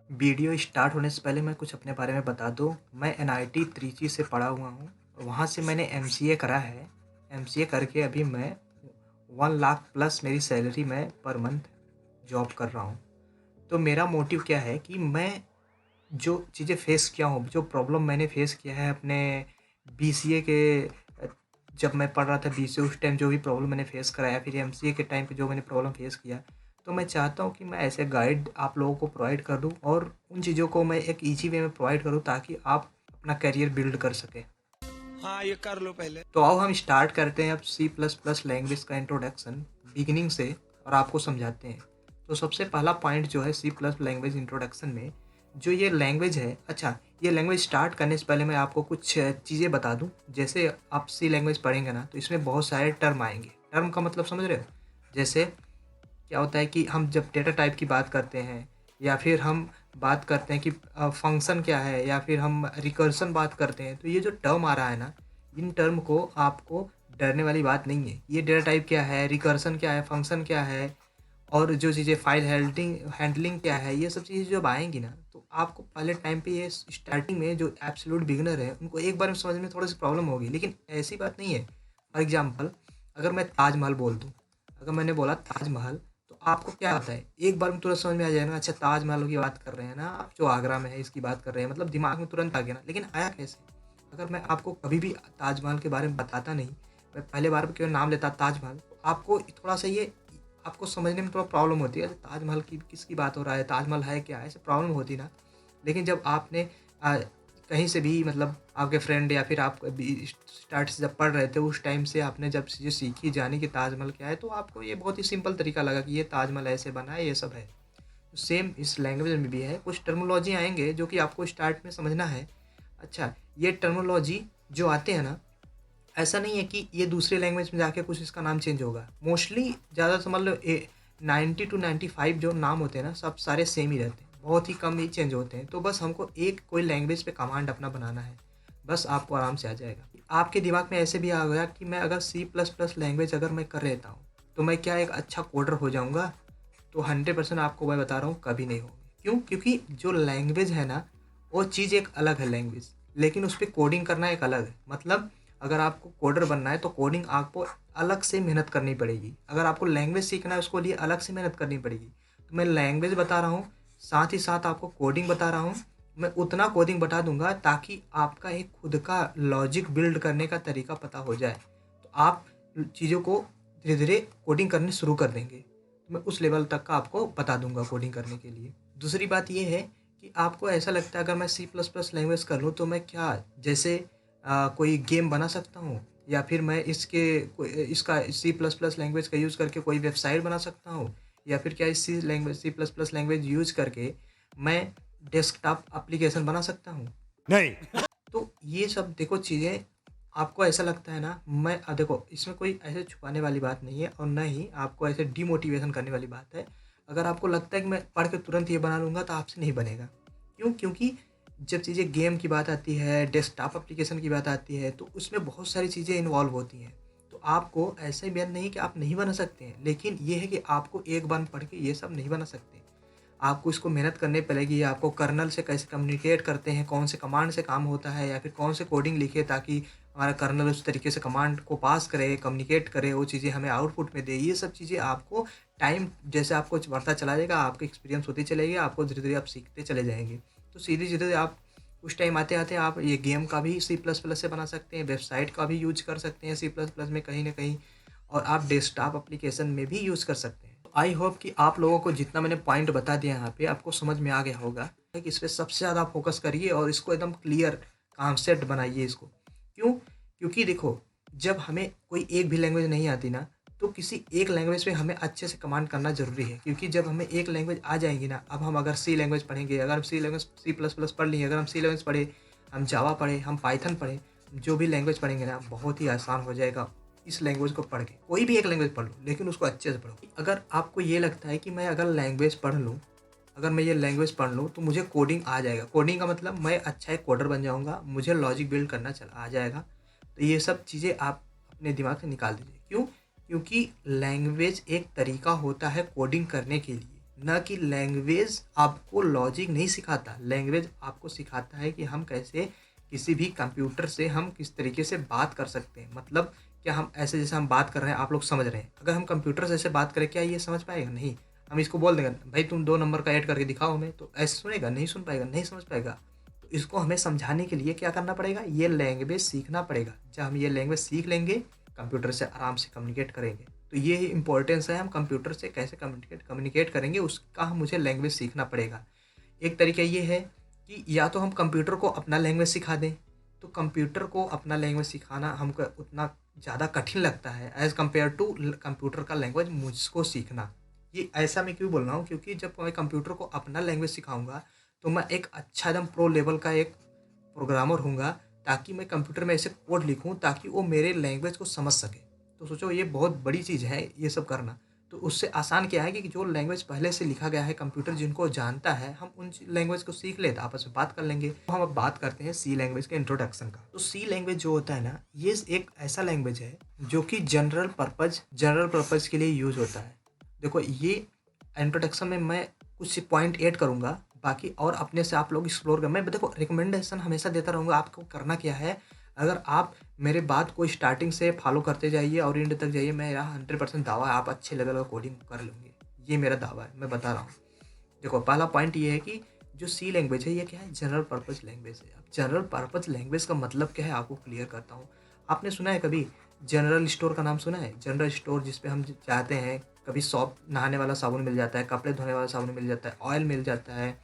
Video start होने से पहले मैं कुछ अपने बारे में बता दूँ। मैं एनआईटी त्रिची से पढ़ा हुआ हूँ। वहाँ से मैंने एमसीए करा है। एमसीए करके अभी मैं 1 लाख प्लस मेरी सैलरी में पर मंथ जॉब कर रहा हूँ। तो मेरा मोटिव क्या है कि मैं जो चीज़ें फेस किया हूँ, जो प्रॉब्लम मैंने फेस किया है अपने बीसीए के जब मैं पढ़ रहा था बीसीए उस टाइम जो भी प्रॉब्लम मैंने फेस कराया, फिर एमसीए के टाइम पे जो मैंने प्रॉब्लम फेस किया, तो मैं चाहता हूँ कि मैं ऐसे गाइड आप लोगों को प्रोवाइड कर दूँ और उन चीज़ों को मैं एक ईजी वे में प्रोवाइड करूँ ताकि आप अपना करियर बिल्ड कर सकें। हाँ, ये कर लो पहले। तो आओ हम स्टार्ट करते हैं अब सी प्लस प्लस लैंग्वेज का इंट्रोडक्शन बिगिनिंग से और आपको समझाते हैं। तो सबसे पहला पॉइंट जो है सी प्लस लैंग्वेज इंट्रोडक्शन में, जो ये लैंग्वेज है, अच्छा ये लैंग्वेज स्टार्ट करने से पहले मैं आपको कुछ चीज़ें बता दूं। जैसे आप सी लैंग्वेज पढ़ेंगे ना तो इसमें बहुत सारे टर्म आएंगे। टर्म का मतलब समझ रहे हो? जैसे क्या होता है कि हम जब डेटा टाइप की बात करते हैं या फिर हम बात करते हैं कि फंक्शन क्या है या फिर हम रिकर्सन बात करते हैं, तो ये जो टर्म आ रहा है ना, इन टर्म को आपको डरने वाली बात नहीं है। ये डेटा टाइप क्या है, रिकर्सन क्या है, फंक्शन क्या है और जो चीज़ें फाइल हैंडलिंग क्या है, ये सब चीज़ें जब आएंगी ना तो आपको पहले टाइम पे ये स्टार्टिंग में जो एब्सोल्यूट बिगिनर है उनको एक बार में समझ में थोड़ी सी प्रॉब्लम होगी, लेकिन ऐसी बात नहीं है। फॉर एग्जाम्पल, अगर मैं ताजमहल बोल दूँ, अगर मैंने बोला ताजमहल, तो आपको क्या आता है एक बार में तुरंत समझ में आ जाएगा ना, अच्छा ताजमहल की बात कर रहे हैं ना आप, जो आगरा में है इसकी बात कर रहे हैं, मतलब दिमाग में तुरंत आ गया ना। लेकिन आया कैसे? अगर मैं आपको कभी भी ताजमहल के बारे में बताता नहीं, मैं पहले बार में केवल नाम लेता ताजमहल, तो आपको थोड़ा सा ये आपको समझने में थोड़ा प्रॉब्लम होती है। ताजमहल की किसकी बात हो रहा है, ताजमहल है क्या, ऐसे प्रॉब्लम होती ना। लेकिन जब आपने कहीं से भी, मतलब आपके फ्रेंड या फिर आप स्टार्ट से जब पढ़ रहे थे उस टाइम से आपने जब चीज़ें सीखी जानी कि ताजमहल क्या है, तो आपको ये बहुत ही सिंपल तरीका लगा कि ये ताजमहल ऐसे बना है, ये सब है। तो सेम इस लैंग्वेज में भी है, कुछ टर्मोलॉजी आएंगे जो कि आपको स्टार्ट में समझना है। अच्छा, ये टर्मोलॉजी जो आते हैं ना, ऐसा नहीं है कि ये दूसरे लैंग्वेज में जाके कुछ इसका नाम चेंज होगा। मोस्टली ज़्यादा समझ लो 90 to 95 जो नाम होते हैं ना, सब सारे सेम ही रहते हैं, बहुत ही कम ही चेंज होते हैं। तो बस हमको एक कोई लैंग्वेज पे कमांड अपना बनाना है, बस आपको आराम से आ जाएगा। आपके दिमाग में ऐसे भी आ गया कि मैं अगर सी प्लस प्लस लैंग्वेज अगर मैं कर लेता हूँ तो मैं क्या एक अच्छा कोडर हो जाऊँगा? तो 100% आपको मैं बता रहा हूँ कभी नहीं होगी। क्यों? क्योंकि जो लैंग्वेज है ना, वो चीज़ एक अलग है लैंग्वेज, लेकिन उस पर कोडिंग करना एक अलग है। मतलब अगर आपको कोडर बनना है तो कोडिंग आपको अलग से मेहनत करनी पड़ेगी। अगर आपको लैंग्वेज सीखना है उसको लिए अलग से मेहनत करनी पड़ेगी। तो मैं लैंग्वेज बता रहा हूँ, साथ ही साथ आपको कोडिंग बता रहा हूँ। मैं उतना कोडिंग बता दूंगा ताकि आपका एक खुद का लॉजिक बिल्ड करने का तरीका पता हो जाए, तो आप चीज़ों को धीरे धीरे कोडिंग करने शुरू कर देंगे। तो मैं उस लेवल तक का आपको बता दूंगा कोडिंग करने के लिए। दूसरी बात ये है कि आपको ऐसा लगता है अगर मैं सी प्लस प्लस लैंग्वेज कर लूँ तो मैं क्या, जैसे कोई गेम बना सकता हूँ या फिर मैं इसका सी प्लस प्लस लैंग्वेज का यूज़ करके कोई वेबसाइट बना सकता हूँ, या फिर क्या इसी language C plus plus language use करके मैं डेस्कटॉप एप्लीकेशन बना सकता हूँ। नहीं। तो ये सब देखो चीज़ें, आपको ऐसा लगता है ना, मैं देखो इसमें कोई ऐसे छुपाने वाली बात नहीं है और ना ही आपको ऐसे डिमोटिवेशन करने वाली बात है। अगर आपको लगता है कि मैं पढ़ के तुरंत ये बना लूँगा तो आपसे नहीं बनेगा। क्यों? क्योंकि जब चीज़ें गेम की बात आती है, डेस्कटॉप एप्लीकेशन की बात आती है, तो उसमें बहुत सारी चीज़ें इन्वॉल्व होती हैं। तो आपको ऐसे भी नहीं कि आप नहीं बना सकते हैं, लेकिन ये है कि आपको एक बार पढ़ के ये सब नहीं बना सकते। आपको इसको मेहनत करनी पड़ेगी। आपको कर्नल से कैसे कम्युनिकेट करते हैं, कौन से कमांड से काम होता है या फिर कौन से कोडिंग लिखे ताकि हमारा कर्नल उस तरीके से कमांड को पास करे, कम्युनिकेट करे, वो चीज़ें हमें आउटपुट में दे। ये सब चीज़ें आपको टाइम जैसे आपको बढ़ता चला जाएगा, आपकी एक्सपीरियंस होती चलेगी, आपको धीरे-धीरे आप सीखते चले जाएँगे। तो सीधे-सीधे आप उस टाइम आते-आते आप ये गेम का भी सी प्लस प्लस से बना सकते हैं, वेबसाइट का भी यूज़ कर सकते हैं सी प्लस प्लस में कहीं न कहीं, और आप डेस्कटॉप एप्लीकेशन में भी यूज़ कर सकते हैं। तो आई होप कि आप लोगों को जितना मैंने पॉइंट बता दिया यहाँ पे आपको समझ में आ गया होगा कि इस पे सबसे ज़्यादा फोकस करिए और इसको एकदम क्लियर कॉन्सेप्ट बनाइए इसको। क्यों? क्योंकि देखो, जब हमें कोई एक भी लैंग्वेज नहीं आती ना, तो किसी एक लैंग्वेज पे हमें अच्छे से कमांड करना ज़रूरी है। क्योंकि जब हमें एक लैंग्वेज आ जाएगी ना, अब हम अगर सी लैंग्वेज पढ़ेंगे, अगर हम सी लैंग्वेज सी प्लस प्लस पढ़ लिए, अगर हम सी लैंग्वेज पढ़े, हम जावा पढ़े, हम पाइथन पढ़े, जो भी लैंग्वेज पढ़ेंगे ना बहुत ही आसान हो जाएगा। इस लैंग्वेज को पढ़ के कोई भी एक लैंग्वेज पढ़ लो, लेकिन उसको अच्छे से पढ़ो। अगर आपको ये लगता है कि मैं अगर लैंग्वेज पढ़ लूँ, अगर मैं ये लैंग्वेज पढ़ लूँ तो मुझे कोडिंग आ जाएगा, कोडिंग का मतलब मैं अच्छा एक कोडर बन जाऊँगा, मुझे लॉजिक बिल्ड करना चला आ जाएगा, तो ये सब चीज़ें आप अपने दिमाग से निकाल दीजिए। क्यों? क्योंकि लैंग्वेज एक तरीका होता है कोडिंग करने के लिए। ना कि लैंग्वेज आपको लॉजिक नहीं सिखाता। लैंग्वेज आपको सिखाता है कि हम कैसे किसी भी कंप्यूटर से हम किस तरीके से बात कर सकते हैं। मतलब क्या हम ऐसे जैसे हम बात कर रहे हैं आप लोग समझ रहे हैं, अगर हम कंप्यूटर से ऐसे बात करें क्या ये समझ पाएगा? नहीं। हम इसको बोल देंगे भाई तुम 2 नंबर का ऐड करके दिखाओ हमें, तो ऐसे सुनेगा? नहीं सुन पाएगा, नहीं समझ पाएगा। तो इसको हमें समझाने के लिए क्या करना पड़ेगा? ये लैंग्वेज सीखना पड़ेगा। जब हम ये लैंग्वेज सीख लेंगे, कंप्यूटर से आराम से कम्युनिकेट करेंगे। तो ये इम्पोर्टेंस है, हम कंप्यूटर से कैसे कम्युनिकेट करेंगे उसका हम मुझे लैंग्वेज सीखना पड़ेगा। एक तरीका ये है कि या तो हम कंप्यूटर को अपना लैंग्वेज सिखा दें, तो कंप्यूटर को अपना लैंग्वेज सिखाना हमको उतना ज़्यादा कठिन लगता है एज़ कम्पेयर टू कंप्यूटर का लैंग्वेज मुझको सीखना। ये ऐसा मैं क्यों बोल रहा हूँ, क्योंकि जब मैं कंप्यूटर को अपना लैंग्वेज सिखाऊंगा तो मैं एक अच्छा एकदम प्रो लेवल का एक प्रोग्रामर हूँगा, ताकि मैं कंप्यूटर में ऐसे कोड लिखूँ ताकि वो मेरे लैंग्वेज को समझ सके। तो सोचो ये बहुत बड़ी चीज़ है ये सब करना। तो उससे आसान क्या है कि जो लैंग्वेज पहले से लिखा गया है, कंप्यूटर जिनको जानता है, हम उन लैंग्वेज को सीख लेते आपस में बात कर लेंगे। तो हम अब बात करते हैं सी लैंग्वेज के इंट्रोडक्शन का। तो सी लैंग्वेज जो होता है ना, ये एक ऐसा लैंग्वेज है जो कि जनरल पर्पज के लिए यूज होता है। देखो ये इंट्रोडक्शन में मैं कुछ पॉइंट ऐड करूंगा, बाकी और अपने से आप लोग एक्सप्लोर कर। मैं देखो रिकमेंडेशन हमेशा देता रहूँगा। आपको करना क्या है, अगर आप मेरे बात को स्टार्टिंग से फॉलो करते जाइए और एंड तक जाइए, मेरा 100% दावा है आप अच्छे लेवल का कोडिंग कर लेंगे। ये मेरा दावा है, मैं बता रहा हूँ। देखो पहला पॉइंट ये है कि जो सी लैंग्वेज है ये क्या है? जनरल पर्पज लैंग्वेज है। अब जनरल पर्पज लैंग्वेज का मतलब क्या है आपको क्लियर करता हूँ। आपने सुना है कभी जनरल स्टोर का नाम सुना है? जनरल स्टोर जिसपे हम जाते हैं, कभी सॉप नहाने वाला साबुन मिल जाता है, कपड़े धोने वाला साबुन मिल जाता है, ऑयल मिल जाता है,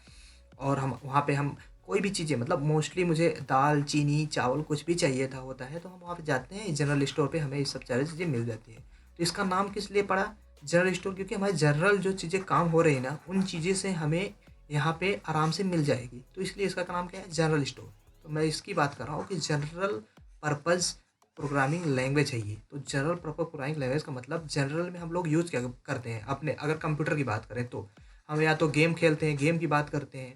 और हम वहाँ पे हम कोई भी चीज़ें, मतलब मोस्टली मुझे दाल चीनी चावल कुछ भी चाहिए था होता है तो हम वहाँ पे जाते हैं जनरल स्टोर पे, हमें ये सब सारी चीज़ें मिल जाती है। तो इसका नाम किस लिए पड़ा जनरल स्टोर? क्योंकि हमारे जनरल जो चीज़ें काम हो रही है ना, उन चीज़ें से हमें यहाँ पे आराम से मिल जाएगी, तो इसलिए इसका नाम क्या है? General store. तो मैं इसकी बात कर रहा हूँ कि जनरल पर्पज़ प्रोग्रामिंग लैंग्वेज है ये। तो जनरल पर्पज़ प्रोग्रामिंग लैंग्वेज का मतलब जनरल में हम लोग यूज़ क्या करते हैं अपने, अगर कंप्यूटर की बात करें तो हम या तो गेम खेलते हैं, गेम की बात करते हैं,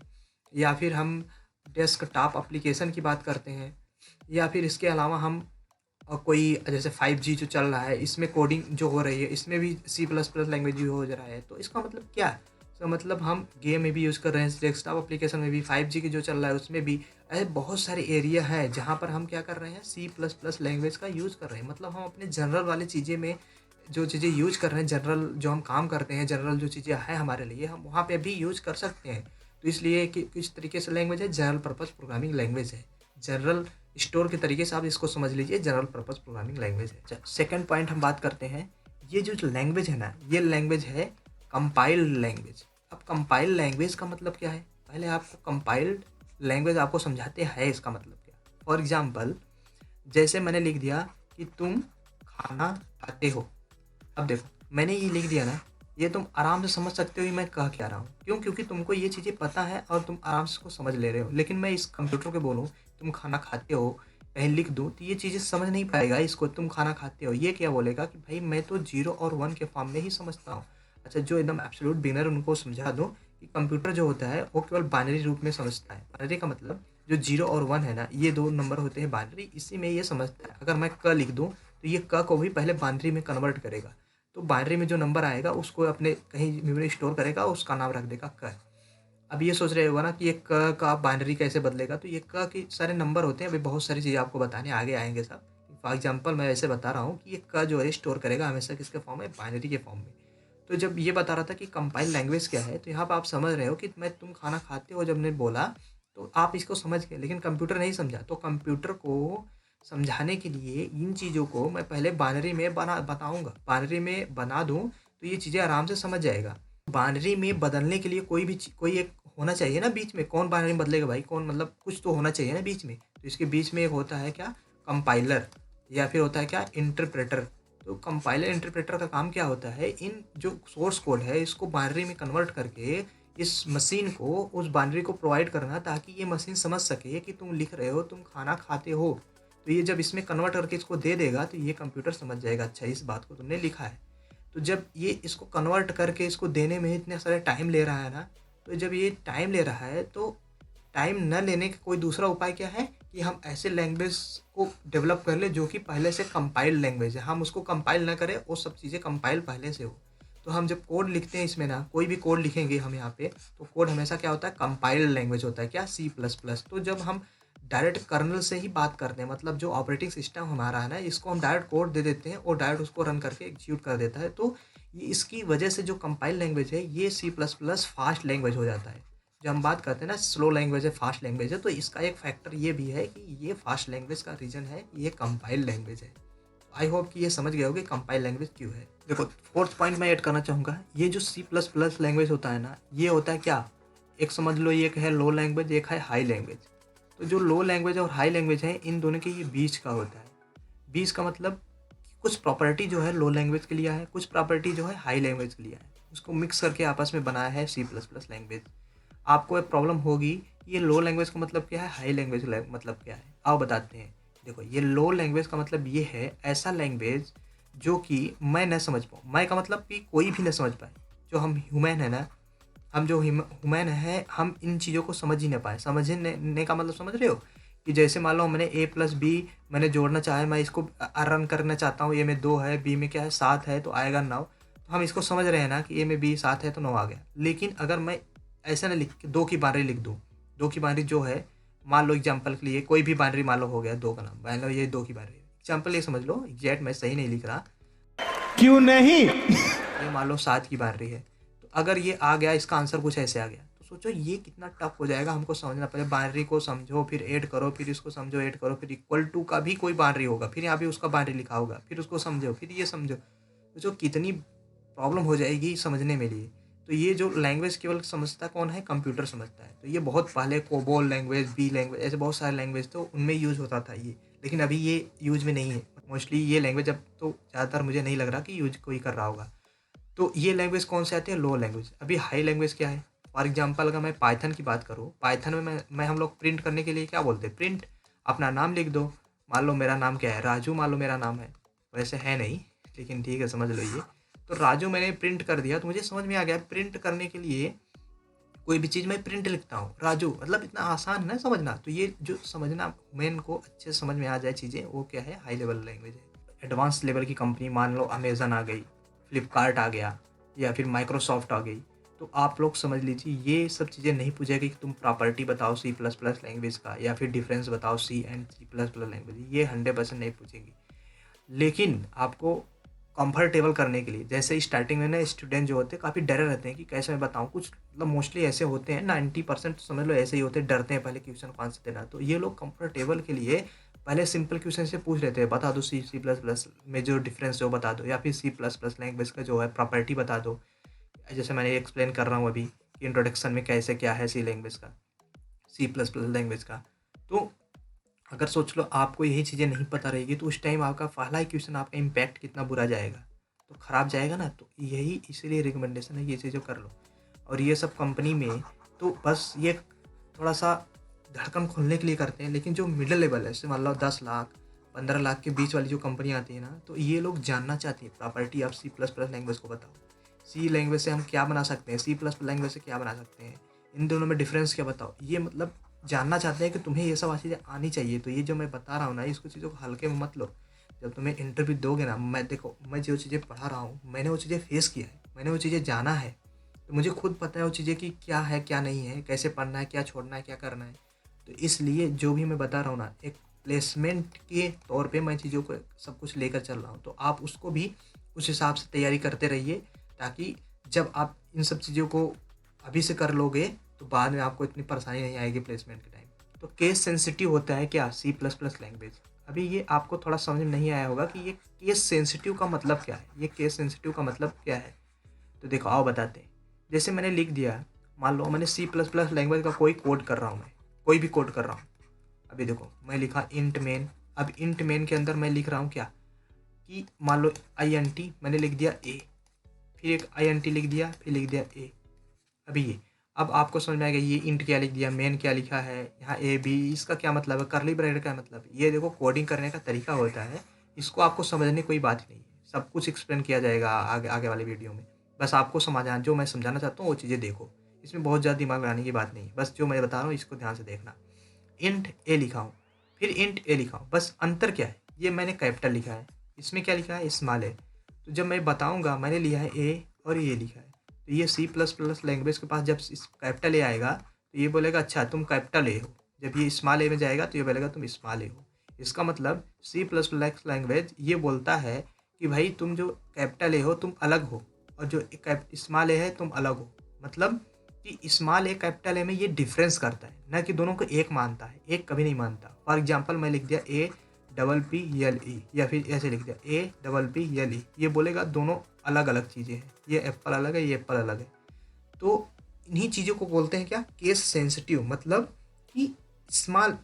या फिर हम डेस्कटॉप एप्लीकेशन की बात करते हैं, या फिर इसके अलावा हम कोई जैसे 5G जो चल रहा है इसमें कोडिंग जो हो रही है इसमें भी C++ लैंग्वेज यूज हो रहा है। तो इसका मतलब क्या है? इसका मतलब हम गेम में भी यूज़ कर रहे हैं, डेस्कटॉप एप्लीकेशन में भी, 5G की जो चल रहा है उसमें भी। ऐसे बहुत सारे एरिया है जहाँ पर हम क्या कर रहे हैं? C++ लैंग्वेज का यूज़ कर रहे हैं। मतलब हम अपने जनरल वाली चीज़ें में जो चीज़ें यूज कर रहे हैं, जनरल जो हम काम करते हैं, जनरल जो चीज़ें हैं हमारे लिए, हम वहाँ पे भी यूज कर सकते हैं। तो इसलिए कि किस तरीके से लैंग्वेज है? जनरल पर्पज़ प्रोग्रामिंग लैंग्वेज है। जनरल स्टोर के तरीके से आप इसको समझ लीजिए, जनरल पर्पज़ प्रोग्रामिंग लैंग्वेज है। अच्छा, सेकंड पॉइंट हम बात करते हैं, ये जो लैंग्वेज है ना, ये लैंग्वेज है कंपाइल्ड लैंग्वेज। अब कंपाइल्ड लैंग्वेज का मतलब क्या है? पहले आपको कंपाइल्ड लैंग्वेज आपको समझाते हैं इसका मतलब क्या। फॉर एग्जाम्पल जैसे मैंने लिख दिया कि तुम खाना खाते हो। अब देखो मैंने ये लिख दिया ना, ये तुम आराम से समझ सकते हो कि मैं कह क्या रहा हूँ। क्यों? क्योंकि तुमको ये चीज़ें पता है और तुम आराम से इसको समझ ले रहे हो। लेकिन मैं इस कंप्यूटर को बोलूँ तुम खाना खाते हो, कहीं लिख दूँ तो ये चीज़ें समझ नहीं पाएगा इसको। तुम खाना खाते हो ये क्या बोलेगा कि भाई मैं तो 0 और 1 के फॉर्म में ही समझता हूँ। अच्छा, जो एकदम एब्सोल्यूट बिगिनर उनको समझा दूँ कि कंप्यूटर जो होता है वो केवल बाइनरी रूप में समझता है। बाइनरी का मतलब जो 0 और 1 है ना, ये 2 नंबर होते हैं बाइनरी, इसी में ये समझता है। अगर मैं क लिख दूँ तो ये क को भी पहले बाइनरी में कन्वर्ट करेगा। तो बाइनरी में जो नंबर आएगा उसको अपने कहीं मेमोरी स्टोर करेगा, उसका नाम रख देगा क। अब ये सोच रहे होगा ना कि ये क का बाइनरी कैसे बदलेगा? तो ये क के सारे नंबर होते हैं, अभी बहुत सारी चीज़ें आपको बताने आगे आएंगे सब। फॉर एग्जाम्पल मैं ऐसे बता रहा हूँ कि ये क जो है स्टोर करेगा हमेशा किसके फॉर्म में? बाइनरी के फॉर्म में। तो जब ये बता रहा था कि कंपाइल लैंग्वेज क्या है, तो यहाँ पर आप समझ रहे हो कि मैं तुम खाना खाते हो जब ने बोला तो आप इसको समझ गए, लेकिन कंप्यूटर नहीं समझा। तो कंप्यूटर को समझाने के लिए इन चीज़ों को मैं पहले बाइनरी में बताऊंगा, बाइनरी में बना दूं तो ये चीज़ें आराम से समझ जाएगा। बाइनरी में बदलने के लिए कोई एक होना चाहिए ना बीच में। कौन बाइनरी में बदलेगा भाई? कौन? मतलब कुछ तो होना चाहिए ना बीच में। तो इसके बीच में एक होता है क्या? कंपाइलर, या फिर होता है क्या? इंटरप्रेटर। तो कंपाइलर इंटरप्रेटर का काम क्या होता है? इन जो सोर्स कोड है इसको बाइनरी में कन्वर्ट करके इस मशीन को उस बाइनरी को प्रोवाइड करना, ताकि ये मशीन समझ सके कि तुम लिख रहे हो तुम खाना खाते हो। तो ये जब इसमें कन्वर्ट करके इसको दे देगा तो ये कंप्यूटर समझ जाएगा, अच्छा इस बात को तुमने लिखा है। तो जब ये इसको कन्वर्ट करके इसको देने में इतने सारे टाइम ले रहा है ना, तो जब ये टाइम ले रहा है तो टाइम न लेने का कोई दूसरा उपाय क्या है कि हम ऐसे लैंग्वेज को डेवलप कर ले जो कि पहले से कंपाइल्ड लैंग्वेज है। हम उसको कंपाइल ना करें, वो सब चीज़ें कंपाइल पहले से हो। तो हम जब कोड लिखते हैं इसमें ना, कोई भी कोड लिखेंगे हम यहाँ पे, तो कोड हमेशा क्या होता है, कंपाइल्ड लैंग्वेज होता है, क्या, सी प्लस प्लस। तो जब हम डायरेक्ट कर्नल से ही बात करते हैं, मतलब जो ऑपरेटिंग सिस्टम हमारा है ना, इसको हम डायरेक्ट कोड दे देते हैं और डायरेक्ट उसको रन करके एग्जीक्यूट कर देता है। तो ये इसकी वजह से जो कंपाइल लैंग्वेज है, ये C plus plus fast language हो जाता है। जब हम बात करते हैं ना स्लो लैंग्वेज है, फास्ट लैंग्वेज है, तो इसका एक फैक्टर ये भी है कि ये फास्ट लैंग्वेज का रीज़न है, ये कंपाइल लैंग्वेज है। आई होप कि ये समझ गए होगे कंपाइल लैंग्वेज क्यों है। देखो, फोर्थ पॉइंट मैं ऐड करना चाहूँगा, ये जो सी प्लस प्लस लैंग्वेज होता है ना, ये होता है क्या, एक समझ लो, ये एक है लो लैंग्वेज, एक है हाई लैंग्वेज। तो जो लो लैंग्वेज और हाई लैंग्वेज है, इन दोनों के ये बीच का होता है। बीच का मतलब कुछ प्रॉपर्टी जो है लो लैंग्वेज के लिए है, कुछ प्रॉपर्टी जो है हाई लैंग्वेज के लिए है, उसको मिक्स करके आपस में बनाया है सी प्लस प्लस लैंग्वेज। आपको एक प्रॉब्लम होगी, ये लो लैंग्वेज का मतलब क्या है, हाई लैंग्वेज मतलब क्या है, आओ बताते हैं। देखो, ये लो लैंग्वेज का मतलब ये है ऐसा लैंग्वेज जो कि मैं न समझ पाऊँ। मैं का मतलब कि कोई भी न समझ पाए। जो हम ह्यूमन है ना, हम जो ह्यूमन है, हम इन चीज़ों को समझ ही नहीं पाए। समझने का मतलब समझ रहे हो, कि जैसे मान लो मैंने ए प्लस बी मैंने जोड़ना चाहे, मैं इसको रन करना चाहता हूँ, ए में 2 है, बी में क्या है 7 है, तो आएगा 9। तो हम इसको समझ रहे हैं ना कि ए में बी 7 है तो 9 आ गया। लेकिन अगर मैं ऐसा ना लिख के 2 की बाइनरी लिख दूँ, 2 की बाइनरी जो है, मान लो एग्जाम्पल के लिए कोई भी बाइनरी मान लो हो गया 2 का नाम, मान लो ये 2 की बाइनरी एग्जाम्पल, ये समझ लो, एग्जैक्ट मैं सही नहीं लिख रहा, क्यों नहीं? ये मान लो 7 की बाइनरी है। तो अगर ये आ गया, इसका आंसर कुछ ऐसे आ गया, तो सोचो ये कितना टफ हो जाएगा हमको समझना। पहले बाइनरी को समझो, फिर ऐड करो, फिर इसको समझो, ऐड करो, फिर इक्वल टू का भी कोई बाइनरी होगा, फिर यहाँ भी उसका बाइनरी लिखा होगा, फिर उसको समझो, फिर ये समझो। तो जो कितनी प्रॉब्लम हो जाएगी समझने में लिए। तो ये जो लैंग्वेज केवल समझता कौन है, कंप्यूटर समझता है। तो ये बहुत पहले कोबोल लैंग्वेज, बी लैंग्वेज, ऐसे बहुत सारे लैंग्वेज तो उनमें यूज होता था ये, लेकिन अभी ये यूज में नहीं है मोस्टली। ये लैंग्वेज अब तो ज़्यादातर मुझे नहीं लग रहा कि यूज कोई कर रहा होगा। तो ये लैंग्वेज कौन से आते हैं, लो लैंग्वेज। अभी हाई लैंग्वेज क्या है, फॉर एग्जांपल अगर मैं पाइथन की बात करूँ, पाइथन में मैं हम लोग प्रिंट करने के लिए क्या बोलते हैं, प्रिंट अपना नाम लिख दो। मान लो मेरा नाम क्या है, राजू मान लो मेरा नाम है, वैसे है नहीं, लेकिन ठीक है समझ लो ये। तो राजू मैंने प्रिंट कर दिया, तो मुझे समझ में आ गया प्रिंट करने के लिए कोई भी चीज़ मैं प्रिंट लिखता हूँ राजू, मतलब इतना आसान है ना समझना। तो ये जो समझना मेन को अच्छे से समझ में आ जाए चीज़ें, वो क्या है, हाई लेवल लैंग्वेज है। एडवांस लेवल की कंपनी, मान लो अमेज़न आ गई, फ्लिपकार्ट आ गया, या फिर माइक्रोसॉफ्ट आ गई, तो आप लोग समझ लीजिए ये सब चीज़ें नहीं पूछेगी कि तुम प्रॉपर्टी बताओ सी प्लस प्लस लैंग्वेज का, या फिर डिफरेंस बताओ C and C plus plus language, ये 100% नहीं पूछेंगी। लेकिन आपको कंफर्टेबल करने के लिए, जैसे स्टार्टिंग में ना स्टूडेंट जो होते हैं काफ़ी डरे रहते हैं कि कैसे मैं बताऊँ कुछ, मतलब मोस्टली ऐसे होते हैं, 90% समझ लो ऐसे ही होते हैं, डरते हैं पहले क्वेश्चन को आंसर देना। तो ये लोग कंफर्टेबल के लिए पहले सिंपल क्वेश्चन से पूछ लेते हैं, बता दो सी सी प्लस प्लस में जो डिफरेंस जो बता दो, या फिर सी प्लस प्लस लैंग्वेज का जो है प्रॉपर्टी बता दो। जैसे मैंने एक्सप्लेन कर रहा हूँ अभी कि इंट्रोडक्शन में कैसे क्या है सी लैंग्वेज का, सी प्लस प्लस लैंग्वेज का। तो अगर सोच लो आपको यही चीज़ें नहीं पता रहेगी, तो उस टाइम आपका पहला ही क्वेश्चन आपका इम्पैक्ट कितना बुरा जाएगा, तो ख़राब जाएगा ना। तो यही इसीलिए रिकमेंडेशन है, ये चीज़ें कर लो। और ये सब कंपनी में तो बस ये थोड़ा सा धड़कन खोलने के लिए करते हैं, लेकिन जो मिडिल लेवल है, जैसे मान लो 10 लाख 15 लाख के बीच वाली जो कंपनी आती है ना, तो ये लोग जानना चाहती है प्रॉपर्टी आप सी प्लस प्लस लैंग्वेज को बताओ, सी लैंग्वेज से हम क्या बना सकते हैं, सी प्लस लैंग्वेज से क्या बना सकते हैं, इन दोनों में डिफरेंस क्या बताओ। ये मतलब जानना चाहते हैं कि तुम्हें ये सब चीज़ें आनी चाहिए। तो ये जो मैं बता रहा हूँ ना, इसको चीज़ों को हल्के में मत लो। जब तुम्हें इंटरव्यू दोगे ना, मैं देखो, मैं जो चीज़ें पढ़ा रहा हूँ, मैंने वो चीज़ें फेस किया है, मैंने वो चीज़ें जाना है, तो मुझे खुद पता है वो चीज़ें कि क्या है क्या नहीं है, कैसे पढ़ना है, क्या छोड़ना है, क्या करना है। तो इसलिए जो भी मैं बता रहा हूँ ना, एक प्लेसमेंट के तौर पे मैं चीज़ों को सब कुछ लेकर चल रहा हूँ। तो आप उसको भी उस हिसाब से तैयारी करते रहिए, ताकि जब आप इन सब चीज़ों को अभी से कर लोगे, तो बाद में आपको इतनी परेशानी नहीं आएगी प्लेसमेंट के टाइम। तो केस सेंसिटिव होता है क्या, सी प्लस प्लस लैंग्वेज। अभी ये आपको थोड़ा समझ में नहीं आया होगा कि ये केस सेंसिटिव का मतलब क्या है, ये केस सेंसिटिव का मतलब क्या है। तो देखो आओ बताते हैं। जैसे मैंने लिख दिया, मान लो मैंने सी प्लस प्लस लैंग्वेज का कोई कोड कर रहा हूँ, मैं कोई भी कोड कर रहा हूँ। अभी देखो मैं लिखा इंट मेन, अब इंट मेन के अंदर मैं लिख रहा हूँ क्या, कि मान लो आई एन टी मैंने लिख दिया ए, फिर एक आई एन टी लिख दिया, फिर लिख दिया ए। अभी ये अब आपको समझ में आएगा ये इंट क्या लिख दिया, मेन क्या लिखा है, यहाँ ए बी, इसका क्या मतलब है, करली ब्रैकेट का मतलब है। ये देखो कोडिंग करने का तरीका होता है, इसको आपको समझने कोई बात ही नहीं है, सब कुछ एक्सप्लेन किया जाएगा आगे आगे वाले वीडियो में। बस आपको समझाना, जो मैं समझाना चाहता हूँ वो चीज़ें देखो, इसमें बहुत ज़्यादा दिमाग लगाने की बात नहीं है, बस जो मैं बता रहा हूँ इसको ध्यान से देखना। इंट ए लिखा हूँ, फिर इंट ए लिखा हूँ, बस अंतर क्या है, ये मैंने कैपिटल लिखा है, इसमें क्या लिखा है, स्मॉल है। तो जब मैं बताऊँगा मैंने लिया है ए और ये लिखा है। तो ये सी प्लस प्लस लैंग्वेज के पास जब इस कैपिटल ए आएगा तो ये बोलेगा अच्छा तुम कैपिटल ए हो। जब ये स्मॉल ए में जाएगा तो ये बोलेगा तुम स्मॉल ए हो। इसका मतलब सी प्लस प्लस लैंग्वेज ये बोलता है कि भाई तुम जो कैपिटल ए हो तुम अलग हो, और जो स्मॉल ए है तुम अलग हो। मतलब कि स्मॉल ए कैपिटल ए में ये डिफरेंस करता है, ना कि दोनों को एक मानता है। एक कभी नहीं मानता। फॉर एग्जांपल मैं लिख दिया ए डबल पी यल ई, या फिर ऐसे लिख दिया ए डबल पी यल ई, ये बोलेगा दोनों अलग अलग चीज़ें हैं, ये एप्पल अलग है, ये एप्पल अलग है। तो इन्हीं चीज़ों को बोलते हैं क्या, केस सेंसिटिव। मतलब कि स्मॉल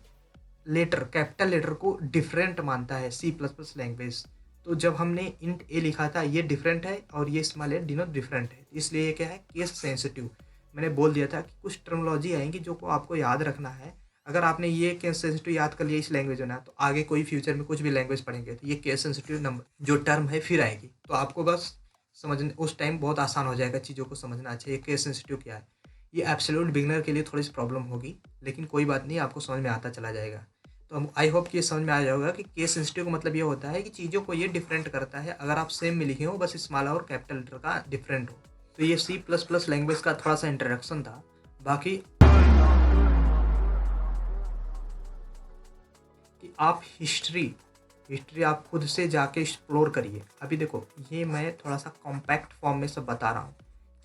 लेटर कैपिटल लेटर को डिफरेंट मानता है सी प्लस प्लस लैंग्वेज। तो जब हमने इंट ए लिखा था ये डिफरेंट है और ये स्मॉल ए डिनोट डिफरेंट है, इसलिए ये क्या है, केस सेंसिटिव। मैंने बोल दिया था कि कुछ टर्मिनोलॉजी आएंगी जो को आपको याद रखना है। अगर आपने ये केस सेंसिटिव याद कर लिया इस लैंग्वेज में ना, तो आगे कोई फ्यूचर में कुछ भी लैंग्वेज पढ़ेंगे तो ये केस सेंसिटिव नंबर जो टर्म है फिर आएगी, तो आपको बस समझने उस टाइम बहुत आसान हो जाएगा चीज़ों को समझना। अच्छा ये केस सेंसिटिव क्या है, ये एब्सोल्यूट बिगनर के लिए थोड़ी सी प्रॉब्लम होगी, लेकिन कोई बात नहीं, आपको समझ में आता चला जाएगा। तो आई होप कि ये समझ में आ जाएगा कि केस सेंसिटिव का मतलब ये होता है कि चीज़ों को ये डिफरेंट करता है। अगर आप सेम में लिखे हो, बस स्मॉल और कैपिटल लेटर का डिफरेंट हो। तो ये सी प्लस प्लस लैंग्वेज का थोड़ा सा इंट्रोडक्शन था। बाकी कि आप हिस्ट्री आप खुद से जाके एक्सप्लोर करिए। अभी देखो ये मैं थोड़ा सा कॉम्पैक्ट फॉर्म में सब बता रहा हूँ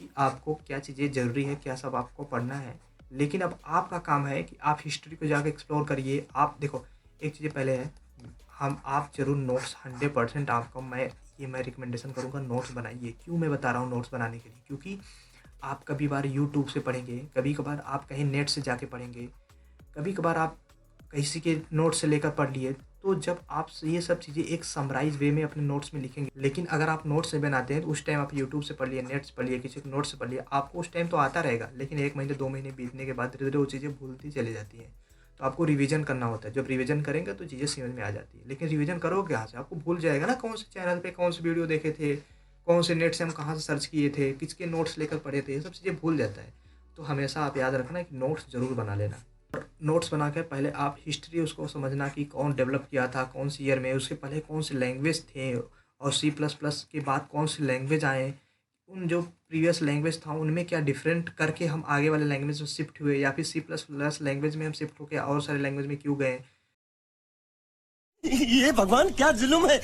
कि आपको क्या चीज़ें ज़रूरी है, क्या सब आपको पढ़ना है। लेकिन अब आपका काम है कि आप हिस्ट्री को जाके एक्सप्लोर करिए। आप देखो एक चीज़ पहले है, आप जरूर नोट्स 100% आपको मैं रिकमेंडेशन करूँगा, नोट्स बनाइए। क्यों मैं बता रहा हूँ नोट्स बनाने के लिए, क्योंकि आप कभी बार यूट्यूब से पढ़ेंगे, कभी कभार आप कहीं नेट से जाके पढ़ेंगे, कभी कभार आप किसी के नोट से लेकर पढ़ लिए। तो जब आप ये सब चीज़ें एक समराइज वे में अपने नोट्स में लिखेंगे, लेकिन अगर आप नोट्स से बनाते हैं तो उस टाइम आप यूट्यूब से पढ़ लिए, नेट से पढ़ लिए, किसी के नोट से पढ़ लिए, आपको उस टाइम तो आता रहेगा, लेकिन 1 महीने 2 महीने बीतने के बाद धीरे धीरे वो चीज़ें भूलती चली जाती हैं। तो आपको रिवीजन करना होता है। जब रिवीजन करेंगे तो चीज़ें समझ में आ जाती है। लेकिन रिवीजन करोगे कहाँ से, आपको भूल जाएगा ना कौन से चैनल पर कौन से वीडियो देखे थे, कौन से नेट से हम कहाँ से सर्च किए थे, किसके नोट्स लेकर पढ़े थे, ये सब चीज़ें भूल जाता है। तो हमेशा आप याद रखना कि नोट्स ज़रूर बना लेना। नोट्स बना के पहले आप हिस्ट्री उसको समझना कि कौन डेवलप किया था, कौन सी ईयर में, उसके पहले कौन से लैंग्वेज थे, और सी प्लस प्लस के बाद कौन से लैंग्वेज आए, उन जो प्रीवियस लैंग्वेज था उनमें क्या डिफरेंट करके हम आगे वाले लैंग्वेज में शिफ्ट हुए, या फिर सी प्लस प्लस लैंग्वेज में हम शिफ्ट होकर और सारे लैंग्वेज में क्यों गए। ये भगवान क्या जुल्म है।